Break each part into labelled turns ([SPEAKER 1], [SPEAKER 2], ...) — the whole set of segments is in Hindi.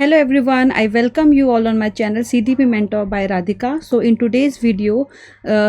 [SPEAKER 1] Hello everyone, I welcome you all on my channel CDP Mentor by Radhika. So in today's video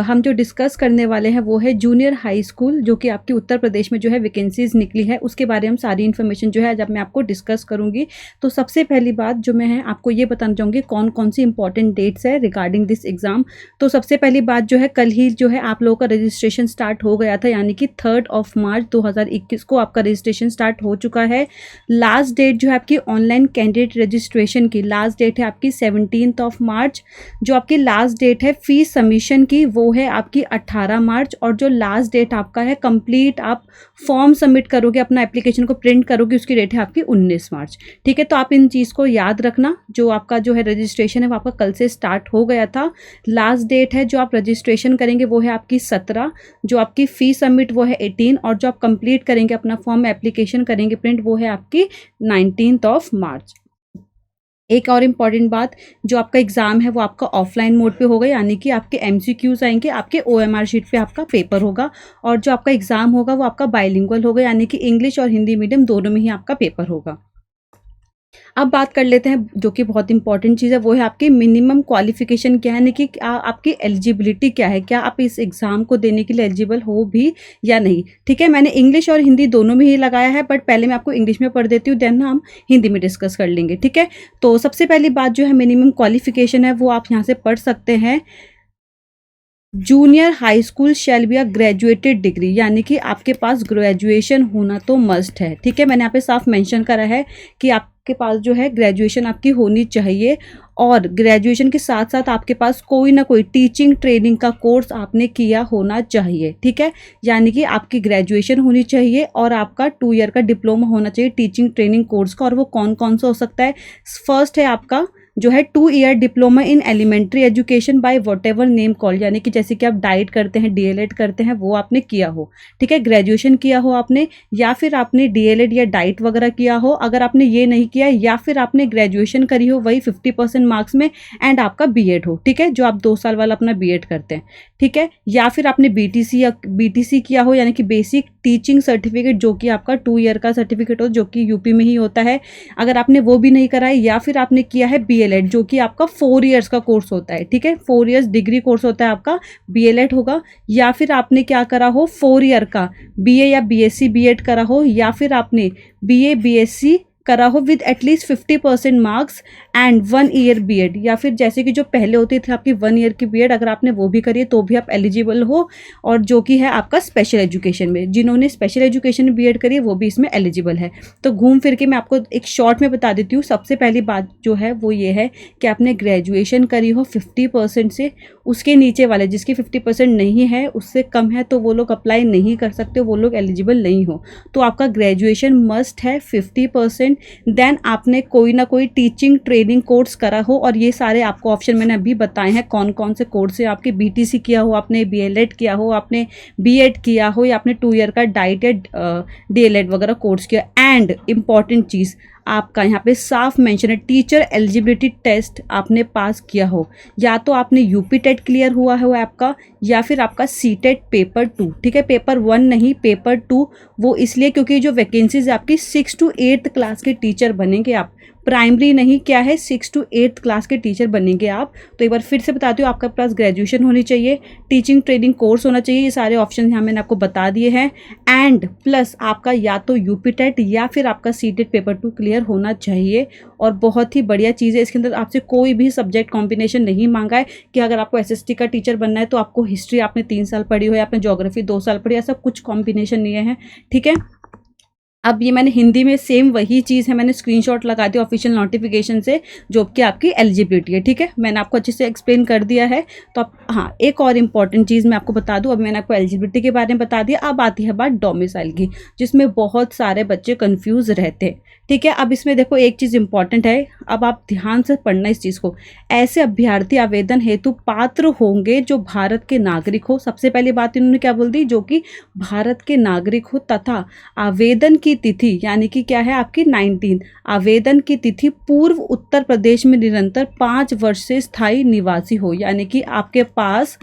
[SPEAKER 1] हम जो डिस्कस करने वाले हैं वो है जूनियर हाई स्कूल जो कि आपकी उत्तर प्रदेश में जो है वैकेंसीज निकली है उसके बारे में सारी इन्फॉर्मेशन जो है जब मैं आपको डिस्कस करूंगी। तो सबसे पहली बात जो मैं है आपको ये बताना चाहूँगी कौन कौन सी इंपॉर्टेंट डेट्स है रिगार्डिंग दिस एग्जाम। तो सबसे पहली बात जो है कल ही जो है आप लोगों का रजिस्ट्रेशन स्टार्ट हो गया था, यानी कि 3 मार्च 2021 को आपका रजिस्ट्रेशन स्टार्ट हो चुका है। लास्ट डेट जो है आपकी ऑनलाइन कैंडिडेट रजिस्ट्रेशन की लास्ट डेट है आपकी 17 मार्च। जो आपकी लास्ट डेट है फीस सबमिशन की वो है आपकी 18 मार्च। और जो लास्ट डेट आपका है कंप्लीट आप फॉर्म सबमिट करोगे, अपना एप्लीकेशन को प्रिंट करोगे, उसकी डेट है आपकी 19 मार्च। ठीक है, तो आप इन चीज़ को याद रखना। जो आपका जो है रजिस्ट्रेशन है वो आपका कल से स्टार्ट हो गया था। लास्ट डेट है जो आप रजिस्ट्रेशन करेंगे वो है आपकी 17, जो आपकी फीस सबमिट वो है 18 और जो आप कंप्लीट करेंगे अपना फॉर्म एप्लीकेशन करेंगे प्रिंट वो है आपकी 19 मार्च। एक और इम्पॉर्टेंट बात, जो आपका एग्ज़ाम है वो आपका ऑफलाइन मोड पे होगा, यानी कि आपके एमसीक्यूज आएंगे, आपके ओएमआर शीट पे आपका पेपर होगा। और जो आपका एग्ज़ाम होगा वो आपका बाइलिंगुअल होगा, यानी कि इंग्लिश और हिंदी मीडियम दोनों में ही आपका पेपर होगा। अब बात कर लेते हैं जो कि बहुत इंपॉर्टेंट चीज़ है, वो है आपकी मिनिमम क्वालिफिकेशन क्या है, यानी कि आपकी एलिजिबिलिटी क्या है, क्या आप इस एग्ज़ाम को देने के लिए एलिजिबल हो भी या नहीं। ठीक है, मैंने इंग्लिश और हिंदी दोनों में ही लगाया है, बट पहले मैं आपको इंग्लिश में पढ़ देती हूँ, देन हम हिंदी में डिस्कस कर लेंगे। ठीक है, तो सबसे पहली बात जो है मिनिमम क्वालिफिकेशन है वो आप यहाँ से पढ़ सकते हैं। Junior high school shall be a graduated degree, यानी कि आपके पास ग्रेजुएशन होना तो मस्ट है। ठीक है, मैंने यहाँ पे साफ मेंशन करा है कि आपके पास जो है ग्रेजुएशन आपकी होनी चाहिए। और ग्रेजुएशन के साथ साथ आपके पास कोई ना कोई टीचिंग ट्रेनिंग का कोर्स आपने किया होना चाहिए। ठीक है, यानी कि आपकी ग्रेजुएशन होनी चाहिए और आपका 2 ईयर का डिप्लोमा होना चाहिए टीचिंग ट्रेनिंग कोर्स का। और वो कौन कौन सा हो सकता है, फर्स्ट है आपका जो है 2 year diploma in elementary education by whatever name call, यानी कि जैसे कि आप डाइट करते हैं, डीएलएड करते हैं, वो आपने किया हो। ठीक है, ग्रेजुएशन किया हो आपने, या फिर आपने डीएलएड या डाइट वगैरह किया हो। अगर आपने ये नहीं किया या फिर आपने ग्रेजुएशन करी हो वही 50% मार्क्स में एंड आपका बीएड हो। ठीक है, जो आप 2 साल वाला अपना बीएड करते हैं। ठीक है, या फिर आपने बीटीसी या बीटीसी किया हो, यानी कि बेसिक टीचिंग सर्टिफिकेट, जो कि आपका 2 ईयर का सर्टिफिकेट हो, जो कि यूपी में ही होता है। अगर आपने वो भी नहीं करा है, या फिर आपने किया है बीएलएड जो कि आपका 4 ईयर्स का कोर्स होता है। ठीक है, 4 ईयर्स डिग्री कोर्स होता है आपका, बीएलएड होगा। या फिर आपने क्या करा हो 4 ईयर का बीए या बीएससी बीएड करा हो, या फिर आपने बीए बीएससी करा हो with at least 50% marks and 1 year BEd, या फिर जैसे कि जो पहले होती थी आपकी 1 ईयर की बीएड, अगर आपने वो भी करी है तो भी आप एलिजिबल हो। और जो कि है आपका स्पेशल एजुकेशन में, जिन्होंने स्पेशल एजुकेशन में बीएड करी है वो भी इसमें एलिजिबल है। तो घूम फिर के मैं आपको एक शॉर्ट में बता देती हूँ। सबसे पहली बात जो है वो ये है कि आपने ग्रेजुएशन करी हो 50% से, उसके नीचे वाले जिसकी 50% नहीं है, उससे कम है, तो वो लोग अप्लाई नहीं कर सकते, वो लोग एलिजिबल नहीं हो। तो आपका ग्रेजुएशन मस्ट है 50%। देन आपने कोई ना कोई टीचिंग ट्रेनिंग कोर्स करा हो, और ये सारे आपको ऑप्शन मैंने अभी बताए हैं कौन कौन से कोर्स है आपके। बीटीसी किया हो आपने, बीएलएड किया हो आपने, बीएड किया हो, या आपने 2 ईयर का डाइट या डीएलएड वगैरह कोर्स किया। एंड इम्पॉर्टेंट चीज़ आपका यहाँ पे साफ मेंशन है, टीचर एलिजिबिलिटी टेस्ट आपने पास किया हो, या तो आपने यूपी टेट क्लियर हुआ है वो आपका, या फिर आपका सीटेट पेपर 2। ठीक है, पेपर 1 नहीं, पेपर 2। वो इसलिए क्योंकि जो वैकेंसीज आपकी 6 to 8th क्लास के टीचर बनेंगे आप, प्राइमरी नहीं, क्या है 6 to 8th क्लास के टीचर बनेंगे आप। तो एक बार फिर से बताती हूँ, आपका पास ग्रेजुएशन होनी चाहिए, टीचिंग ट्रेनिंग कोर्स होना चाहिए, ये सारे ऑप्शन यहाँ मैंने आपको बता दिए हैं। एंड प्लस आपका या तो यूपी टेट या फिर आपका सीटेट पेपर 2 क्लियर होना चाहिए। और बहुत ही बढ़िया चीज़ है, इसके अंदर आपसे कोई भी सब्जेक्ट कॉम्बिनेशन नहीं मांगा है कि अगर आपको एसएसटी का टीचर बनना है तो आपको हिस्ट्री आपने 3 साल पढ़ी हो या आपने ज्योग्राफी 2 साल पढ़ी, ऐसा कुछ कॉम्बिनेशन नहीं है। ठीक है, अब ये मैंने हिंदी में सेम वही चीज़ है, मैंने स्क्रीनशॉट लगा दिया ऑफिशियल नोटिफिकेशन से, जो कि आपकी एलिजिबिलिटी है। ठीक है, मैंने आपको अच्छे से एक्सप्लेन कर दिया है। तो अब हाँ, एक और इम्पॉर्टेंट चीज़ मैं आपको बता दूँ। अब मैंने आपको एलिजिबिलिटी के बारे में बता दिया, अब आती है बात डोमिसाइल की, जिसमें बहुत सारे बच्चे कन्फ्यूज़ रहते हैं। ठीक है, अब इसमें देखो एक चीज़ इंपॉर्टेंट है, अब आप ध्यान से पढ़ना इस चीज़ को। ऐसे अभ्यर्थी आवेदन हेतु पात्र होंगे जो भारत के नागरिक हो, सबसे पहली बात इन्होंने क्या बोल दी, जो कि भारत के नागरिक हो, तथा आवेदन की तिथि यानी कि क्या है आपकी 19, आवेदन की तिथि पूर्व उत्तर प्रदेश में निरंतर 5 वर्ष से स्थायी निवासी हो, यानी कि आपके पास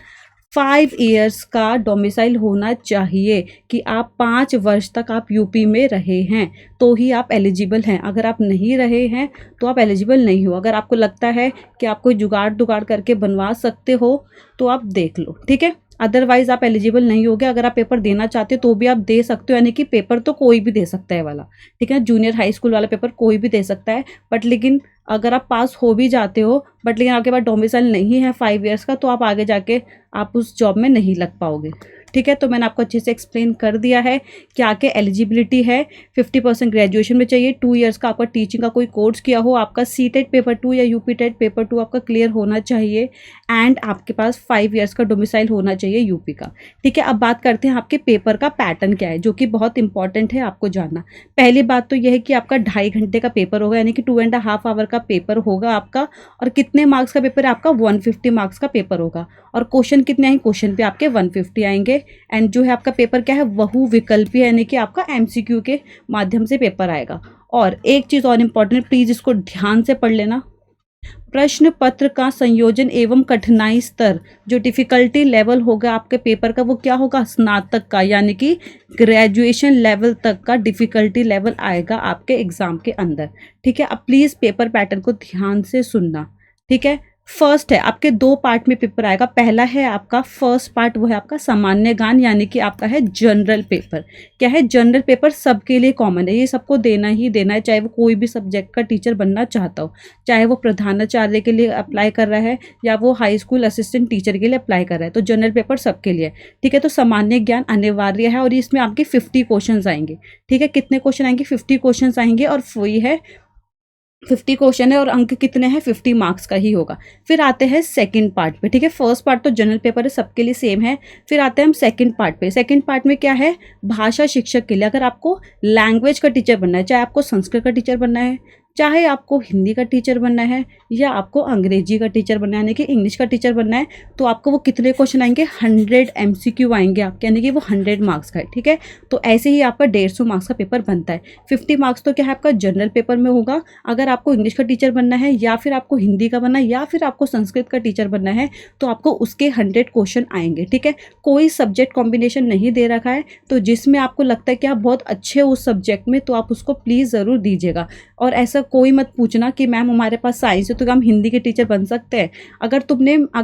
[SPEAKER 1] 5 ईयर्स का डोमिसाइल होना चाहिए, कि आप 5 वर्ष तक आप यूपी में रहे हैं तो ही आप एलिजिबल हैं। अगर आप नहीं रहे हैं तो आप एलिजिबल नहीं हो। अगर आपको लगता है कि आप कोई जुगाड़ दुगाड़ करके बनवा सकते हो तो आप देख लो, ठीक है। अदरवाइज आप एलिजिबल नहीं होगे। अगर आप पेपर देना चाहते हो तो भी आप दे सकते हो, यानी कि पेपर तो कोई भी दे सकता है वाला, ठीक है। जूनियर हाई स्कूल वाला पेपर कोई भी दे सकता है, बट लेकिन अगर आप पास हो भी जाते हो बट लेकिन आपके पास डोमिसाइल नहीं है 5 ईयर्स का, तो आप आगे जाके आप उस जॉब में नहीं लग पाओगे, ठीक है। तो मैंने आपको अच्छे से एक्सप्लेन कर दिया है क्या क्या एलिजिबिलिटी है। 50% ग्रेजुएशन में चाहिए, 2 ईयर्स का आपका टीचिंग का कोई कोर्स किया हो, आपका सीटेट पेपर 2 या यूपी टेट पेपर 2 आपका क्लियर होना चाहिए, एंड आपके पास 5 ईयर्स का डोमिसाइल होना चाहिए यूपी का, ठीक है। अब बात करते हैं आपके पेपर का पैटर्न क्या है, जो कि बहुत इंपॉर्टेंट है आपको जानना। पहली बात तो यह है कि आपका 2.5 घंटे का पेपर होगा, यानी कि 2.5 आवर का पेपर होगा आपका। और कितने मार्क्स का पेपर है आपका? 150 मार्क्स का पेपर होगा। और क्वेश्चन कितने आएंगे? क्वेश्चन पे आपके 150 आएंगे। एंड जो है आपका पेपर क्या है? बहु विकल्पीय, यानी कि आपका एमसीक्यू के माध्यम से पेपर आएगा। और एक चीज़ और इम्पॉर्टेंट, प्लीज़ इसको ध्यान से पढ़ लेना। प्रश्न पत्र का संयोजन एवं कठिनाई स्तर, जो डिफिकल्टी लेवल होगा आपके पेपर का, वो क्या होगा? स्नातक का, यानी कि ग्रेजुएशन लेवल तक का डिफिकल्टी लेवल आएगा आपके एग्जाम के अंदर, ठीक है। अब प्लीज़ पेपर पैटर्न को ध्यान से सुनना, ठीक है। फर्स्ट है आपके 2 पार्ट में पेपर आएगा। पहला है आपका फर्स्ट पार्ट, वो है आपका सामान्य ज्ञान, यानी कि आपका है जनरल पेपर। क्या है? जनरल पेपर सबके लिए कॉमन है, ये सबको देना ही देना है, चाहे वो कोई भी सब्जेक्ट का टीचर बनना चाहता हो, चाहे वो प्रधानाचार्य के लिए अप्लाई कर रहा है या वो हाई स्कूल असिस्टेंट टीचर के लिए अप्लाई कर रहा है, तो जनरल पेपर सबके लिए, ठीक है। तो सामान्य ज्ञान अनिवार्य है और इसमें आपके 50 क्वेश्चन आएंगे, ठीक है। कितने क्वेश्चन आएंगे? 50 क्वेश्चन आएंगे, और वही है 50 क्वेश्चन है और अंक कितने हैं? 50 मार्क्स का ही होगा। फिर आते हैं सेकंड पार्ट पे, ठीक है। फर्स्ट पार्ट तो जनरल पेपर है, सबके लिए सेम है। फिर आते हैं हम सेकंड पार्ट पे। सेकंड पार्ट में क्या है? भाषा शिक्षक के लिए, अगर आपको लैंग्वेज का टीचर बनना है, चाहे आपको संस्कृत का टीचर बनना है, चाहे आपको हिंदी का टीचर बनना है, या आपको अंग्रेजी का टीचर बनना है, यानी कि इंग्लिश का टीचर बनना है, तो आपको वो कितने क्वेश्चन आएंगे? 100 एमसीक्यू आएंगे आपके, यानी कि वो 100 मार्क्स का है, ठीक है। तो ऐसे ही आपका 150 मार्क्स का पेपर बनता है। 50 मार्क्स तो क्या है आपका जनरल पेपर में होगा। अगर आपको इंग्लिश का टीचर बनना है, या फिर आपको हिंदी का बनना है, या फिर आपको संस्कृत का टीचर बनना है, तो आपको उसके 100 क्वेश्चन आएंगे, ठीक है। कोई सब्जेक्ट कॉम्बिनेशन नहीं दे रखा है, तो जिसमें आपको लगता है कि आप बहुत अच्छे हो उस सब्जेक्ट में, तो आप उसको प्लीज़ ज़रूर दीजिएगा। और ऐसा कोई मत पूछना कि मैम हमारे पास साइंस है तो हम हिंदी के टीचर बन सकते हैं। अगर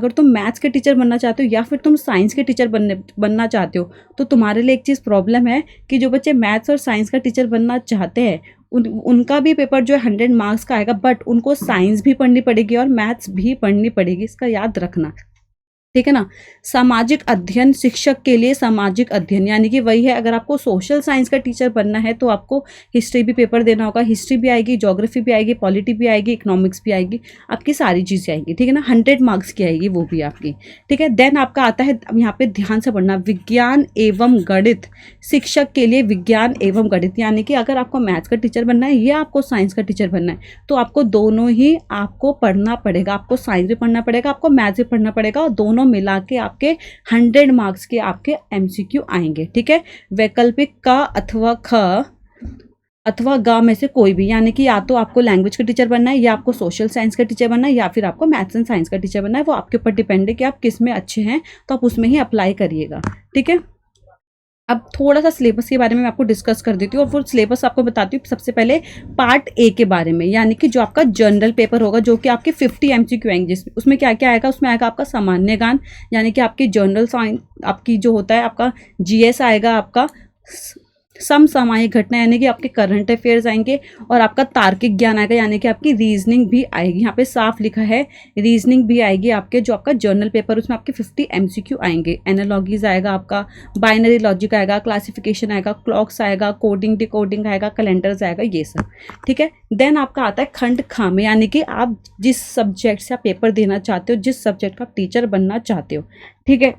[SPEAKER 1] तुम मैथ्स के टीचर बनना चाहते हो या फिर तुम साइंस के टीचर बनना चाहते हो, तो तुम्हारे लिए एक चीज़ प्रॉब्लम है कि जो बच्चे मैथ्स और साइंस का टीचर बनना चाहते हैं उनका भी पेपर जो है 100 मार्क्स का आएगा, बट उनको साइंस भी पढ़नी पड़ेगी और मैथ्स भी पढ़नी पड़ेगी, इसका याद रखना, ठीक है ना। सामाजिक अध्ययन शिक्षक के लिए, सामाजिक अध्ययन यानी कि वही है, अगर आपको सोशल साइंस का टीचर बनना है तो आपको हिस्ट्री भी पेपर देना होगा। हिस्ट्री भी आएगी, ज्योग्राफी भी आएगी, पॉलिटी भी आएगी, इकोनॉमिक्स भी आएगी, आपकी सारी चीज़ें आएंगी, ठीक है ना। 100 मार्क्स की आएगी वो भी आपकी, ठीक है। देन आपका आता है, अब यहाँ पे ध्यान से पढ़ना, विज्ञान एवं गणित शिक्षक के लिए, विज्ञान एवं गणित, यानी कि अगर आपको मैथ्स का टीचर बनना है या आपको साइंस का टीचर बनना है, तो आपको दोनों ही आपको पढ़ना पड़ेगा। आपको साइंस भी पढ़ना पड़ेगा, आपको मैथ्स भी पढ़ना पड़ेगा, और दोनों मिला के आपके 100 मार्क्स के आपके एमसीक्यू आएंगे, ठीक है। वैकल्पिक का अथवा ख अथवा ग में से कोई भी, यानी कि या तो आपको लैंग्वेज का टीचर बनना है, या आपको सोशल साइंस का टीचर बनना है, या फिर आपको मैथ्स एंड साइंस का टीचर बनना है। वो आपके ऊपर डिपेंड है कि आप किस में अच्छे हैं, तो आप उसमें ही अप्लाई करिएगा, ठीक है। अब थोड़ा सा सिलेबस के बारे में मैं आपको डिस्कस कर देती हूँ, और वो सिलेबस आपको बताती हूँ। सबसे पहले पार्ट ए के बारे में, यानी कि जो आपका जनरल पेपर होगा, जो कि आपके 50 एमसीक्यू आएंगे, जिसमें उसमें क्या क्या आएगा? उसमें आएगा आपका सामान्य ज्ञान, यानी कि आपकी जनरल साइंस, आपकी जो होता है आपका जीएस आएगा, आपका समसामयिक घटना यानी कि आपके करंट अफेयर्स आएंगे, और आपका तार्किक ज्ञान आएगा, यानी कि आपकी रीजनिंग भी आएगी। यहाँ पे साफ लिखा है रीजनिंग भी आएगी आपके, जो आपका जर्नल पेपर उसमें आपके 50 एमसीक्यू आएंगे। एनालॉजीज आएगा आपका, बाइनरी लॉजिक आएगा, क्लासिफिकेशन आएगा, क्लॉक्स आएगा, कोडिंग डिकोडिंग आएगा, कैलेंडर्स आएगा, ये सब, ठीक है। देन आपका आता है खंड ख में, यानी कि आप जिस सब्जेक्ट से आप पेपर देना चाहते हो, जिस सब्जेक्ट का आप टीचर बनना चाहते हो, ठीक है।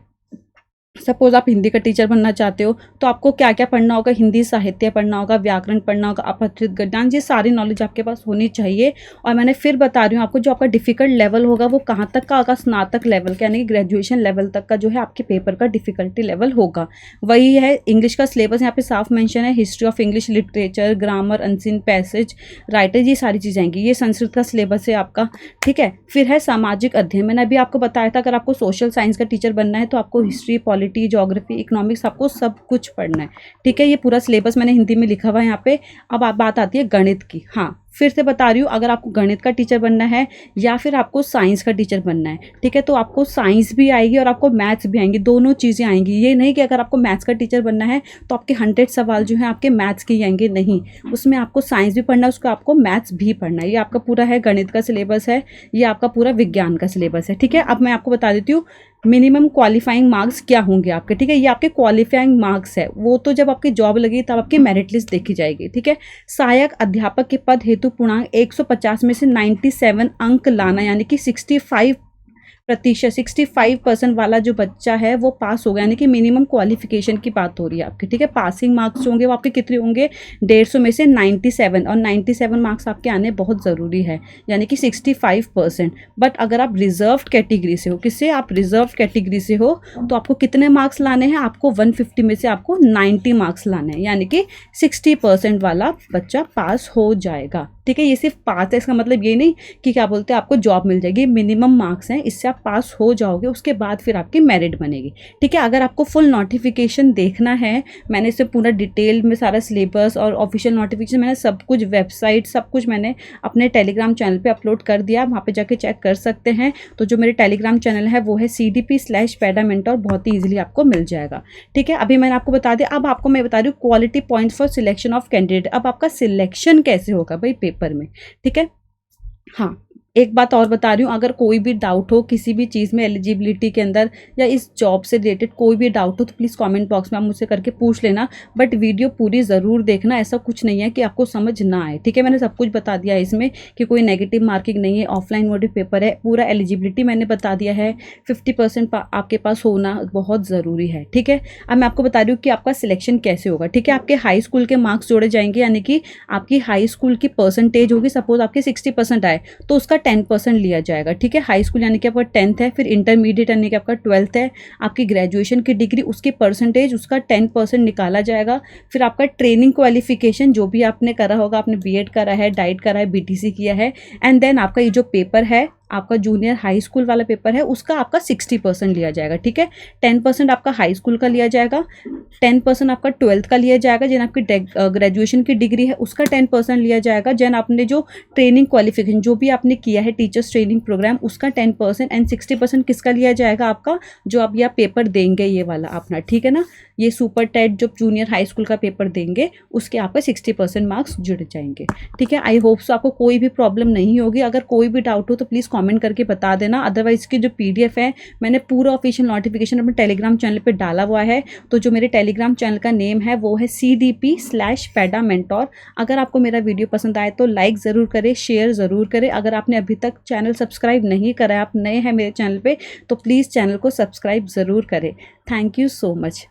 [SPEAKER 1] सपोज आप हिंदी का टीचर बनना चाहते हो तो आपको क्या क्या पढ़ना होगा, हिंदी साहित्य पढ़ना होगा, व्याकरण पढ़ना होगा, अपठित गद्यांश, ये सारी नॉलेज आपके पास होनी चाहिए। और मैंने फिर बता रही हूँ आपको, जो आपका डिफ़िकल्ट लेवल होगा वो कहाँ तक का होगा, स्नातक लेवल का, यानी कि ग्रेजुएशन लेवल तक का जो है आपके पेपर का डिफ़िकल्टी लेवल होगा। वही है इंग्लिश का सिलेबस यहाँ पे साफ मेंशन है, history of English literature, grammar, unseen passage, writer, ये सारी चीज़ें आएंगी। ये संस्कृत का सिलेबस है आपका, ठीक है। फिर है सामाजिक अध्ययन, मैंने अभी आपको बताया था अगर आपको सोशल साइंस का टीचर बनना है तो आपको हिस्ट्री, पॉलिटी, ज्योग्राफी, इकोनॉमिक्स, आपको सब कुछ पढ़ना है, ठीक है। ये पूरा सिलेबस मैंने हिंदी में लिखा हुआ है यहाँ पे। अब आप बात आती है गणित की। हाँ, फिर से बता रही हूँ, अगर आपको गणित का टीचर बनना है या फिर आपको साइंस का टीचर बनना है, ठीक है, तो आपको साइंस भी आएगी और आपको मैथ्स भी आएंगी, दोनों चीज़ें आएंगी। ये नहीं कि अगर आपको मैथ्स का टीचर बनना है तो आपके 100 सवाल जो हैं आपके मैथ्स के ही आएंगे, नहीं, उसमें आपको साइंस भी पढ़ना है, उसको आपको मैथ्स भी पढ़ना है। ये आपका पूरा है गणित का सिलेबस है, ये आपका पूरा विज्ञान का सिलेबस है, ठीक है। अब मैं आपको बता देती हूँ मिनिमम क्वालिफाइंग मार्क्स क्या होंगे आपके, ठीक है। ये आपके क्वालिफाइंग मार्क्स है, वो तो जब आपकी जॉब लगी तब आपकी मेरिट लिस्ट देखी जाएगी, ठीक है। सहायक अध्यापक के पद हेतु पूर्णांक 150 में से 97 अंक लाना, यानी कि 65% वाला जो बच्चा है वो पास हो गया, यानी कि मिनिमम क्वालिफिकेशन की बात हो रही है आपकी, ठीक है। पासिंग मार्क्स जो होंगे वो आपके कितने होंगे, 150 में से 97, और 97 मार्क्स आपके आने बहुत ज़रूरी है, यानी कि 65%। बट अगर आप रिजर्व कैटेगरी से हो, किससे, आप रिजर्व कैटेगरी से हो, तो आपको कितने मार्क्स लाने हैं, आपको 150 में से आपको 90 मार्क्स लाने हैं, यानी कि 60% वाला बच्चा पास हो जाएगा, ठीक है। ये सिर्फ पास है, इसका मतलब ये नहीं कि क्या बोलते हैं आपको जॉब मिल जाएगी, मिनिमम मार्क्स हैं, इससे आप पास हो जाओगे, उसके बाद फिर आपकी मेरिट बनेगी, ठीक है। अगर आपको फुल नोटिफिकेशन देखना है, मैंने इसे पूरा डिटेल में सारा सिलेबस और ऑफिशियल नोटिफिकेशन मैंने सब कुछ, वेबसाइट सब कुछ मैंने अपने टेलीग्राम चैनल पे अपलोड कर दिया, वहाँ पे जाके चेक कर सकते हैं। तो जो मेरे टेलीग्राम चैनल है वो है CDP/पेडामेंटोर, बहुत ही ईजिली आपको मिल जाएगा, ठीक है। अभी मैंने आपको बता दिया, अब आपको मैं बता रही हूँ quality points for selection of candidate. अब आपका सिलेक्शन कैसे होगा भाई पेपर में, ठीक है। हाँ, एक बात और बता रही हूँ, अगर कोई भी डाउट हो किसी भी चीज़ में, एलिजिबिलिटी के अंदर या इस जॉब से रिलेटेड कोई भी डाउट हो तो प्लीज़ कमेंट बॉक्स में आप मुझसे करके पूछ लेना, बट वीडियो पूरी ज़रूर देखना, ऐसा कुछ नहीं है कि आपको समझ ना आए, ठीक है। मैंने सब कुछ बता दिया है इसमें कि कोई नेगेटिव मार्किंग नहीं है, ऑफलाइन मोटिव पेपर है, पूरा एलिजिबिलिटी मैंने बता दिया है, 50% आपके पास होना बहुत ज़रूरी है, ठीक है। अब मैं आपको बता रही हूँ कि आपका सिलेक्शन कैसे होगा, ठीक है। आपके हाई स्कूल के मार्क्स जोड़े जाएंगे, यानी कि आपकी हाई स्कूल की परसेंटेज होगी, सपोज आपके 60% आए तो उसका 10% लिया जाएगा, ठीक है। हाई स्कूल यानी कि आपका 10th है, फिर इंटरमीडिएट यानी कि आपका 12th है, आपकी ग्रेजुएशन की डिग्री, उसकी परसेंटेज, उसका 10% निकाला जाएगा। फिर आपका ट्रेनिंग क्वालिफिकेशन जो भी आपने करा होगा, आपने बीएड करा है, डाइट करा है, BTC किया है, एंड देन आपका ये जो पेपर है, आपका जूनियर हाई स्कूल वाला पेपर है, उसका आपका 60% लिया जाएगा, ठीक है। 10% आपका हाई स्कूल का लिया जाएगा, 10% आपका 12th का लिया जाएगा, जिन आपकी ग्रेजुएशन की डिग्री है उसका 10% लिया जाएगा, जन आपने जो ट्रेनिंग क्वालिफिकेशन जो भी आपने किया है टीचर्स ट्रेनिंग प्रोग्राम, उसका 10%, एंड 60% किसका लिया जाएगा, आपका जो आप यह पेपर देंगे ये वाला अपना, ठीक है ना। ये सुपर टेट जो जूनियर हाई स्कूल का पेपर देंगे उसके आपका 60% मार्क्स जुड़ जाएंगे, ठीक है। आई होप सो आपको कोई भी प्रॉब्लम नहीं होगी। अगर कोई भी डाउट हो तो प्लीज़ कमेंट करके बता देना, अदरवाइज इसकी जो PDF है मैंने पूरा ऑफिशियल नोटिफिकेशन अपने टेलीग्राम चैनल पे डाला हुआ है। तो जो मेरे टेलीग्राम चैनल का नेम है वो है CDP/पेडामेंटोर। अगर आपको मेरा वीडियो पसंद आए तो लाइक ज़रूर करें, शेयर ज़रूर करें। अगर आपने अभी तक चैनल सब्सक्राइब नहीं करा है, आप नए हैं मेरे चैनल पर, तो प्लीज़ चैनल को सब्सक्राइब ज़रूर करें। Thank you so much.